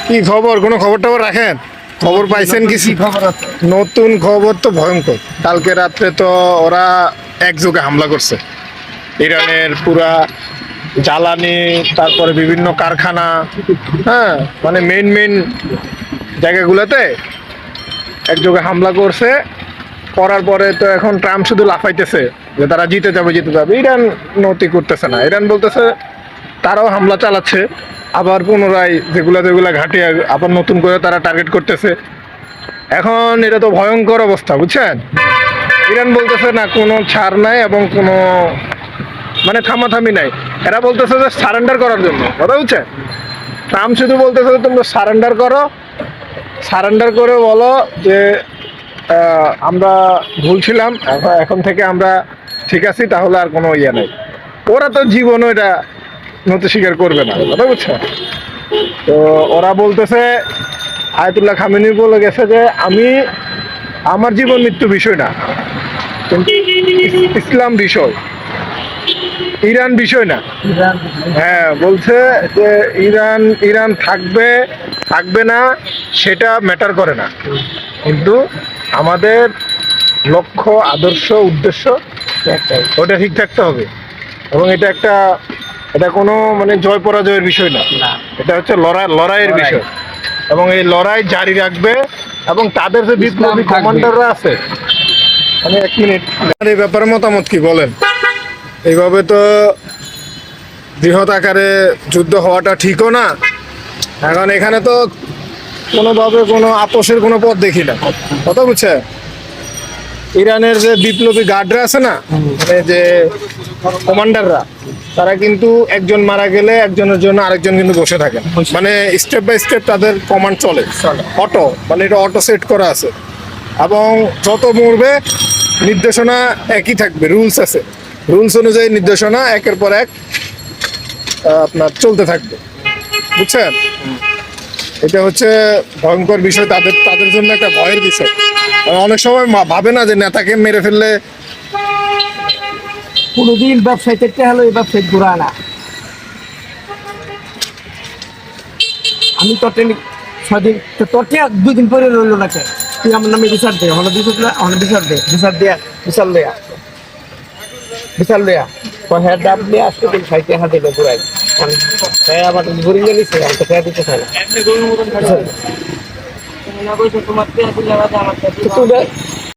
কি খবর? কোনো খবর টবর রাখেন? খবর পাইছেন কিছু? খবর আছে? নতুন খবর তো ভয়ঙ্কর। কালকে রাত্রে তো ওরা একযোগে হামলা করছে। ইরানের পুরা জ্বালানি, তারপরে বিভিন্ন কারখানা, হ্যাঁ, মানে মেইন মেইন জায়গাগুলোতে একযোগে হামলা করছে। করার পরে তো এখন ট্রাম্প শুধু লাফাইতেছে যে তারা জিতে যাবে জিতে যাবে। ইরান নতি করতেছে না। ইরান বলতেছে তারাও হামলা চালাচ্ছে, আবার পুনরায় যেগুলা যেগুলা ঘাটিয়ে আবার নতুন করে তারা টার্গেট করতেছে। এখন এটা তো ভয়ঙ্কর অবস্থা, বুঝছেন? ইরান বলতেছে না কোনো ছাড় নাই এবং কোনো মানে থামাথামি নাই। এরা বলতেছে যে সারেন্ডার করার জন্য, কথা বুঝছেন? ট্রাম্প শুধু বলতেছে যে তোমরা সারেন্ডার করো, সারেন্ডার করে বলো যে আমরা ভুল ছিলাম, এখন থেকে আমরা ঠিক আছি, তাহলে আর কোনো ইয়ে নেই। ওরা তো জীবনও এটা নতি স্বীকার করবে না, কথা বুঝছেন? তো ওরা বলতেছে, আয়াতুল্লাহ খামেনি বলে গেছে যে আমার জীবন মৃত্যু বিষয় না, কিন্তু ইসলাম বিষয়, ইরান বিষয় না। হ্যাঁ, বলছে যে ইরান থাকবে থাকবে না সেটা ম্যাটার করে না, কিন্তু আমাদের লক্ষ্য, আদর্শ, উদ্দেশ্য ওটা ঠিক থাকতে হবে। এবং এটা কোনো মানে জয় পরাজয়ের বিষয় না, এটা হচ্ছে লড়াইয়ের বিষয়। এবং এই লড়াই জারি রাখবে। এবং তাদের যে বিপ্লবী কমান্ডাররা আছে, মানে 1 মিনিট, এই ব্যাপারে মতামত কি বলেন? এইভাবে তো বৃহৎ আকারে যুদ্ধ হওয়াটা ঠিকও না। এখন এখানে তো কোনোভাবে কোনো আপোষের কোনো পথ দেখি না, কথা বুঝছে? ইরানের যে বিপ্লবী গার্ডরা আছে না, মানে যে কমান্ডাররা, তারা কিন্তু একজন মারা গেলে একজনের জন্য আরেকজন কিন্তু বসে থাকে, মানে স্টেপ বাই স্টেপ তাদের কমান্ড চলে অটো, মানে এটা অটো সেট করা আছে। এবং যত মরবে নির্দেশনা একই থাকবে, রুলস আছে, রুলস অনুযায়ী নির্দেশনা একের পর এক আপনার চলতে থাকবে, বুঝছেন? এটা হচ্ছে ভয়ঙ্কর বিষয়, তাদের জন্য একটা ভয়ের বিষয়। অনেক সময় ভাবে না যে নেতাকে মেরে ফেললে কোনোদিন ব্যবসায়ীতে হলো এই ব্যবসায়ী ঘুরা না। আমি তো স্বাধীন তোর 2 দিন পরে রইলো না, তুই আমার নামে বিচার দে, বিচার দেয়া হ্যাঁ ডাব নিয়ে আসতে তুই 60 টাকা দিলে ঘুরাই। হ্যাঁ আবার ঘুরি গেলিছে, আমি তো খেয়ে দিতে চাই না।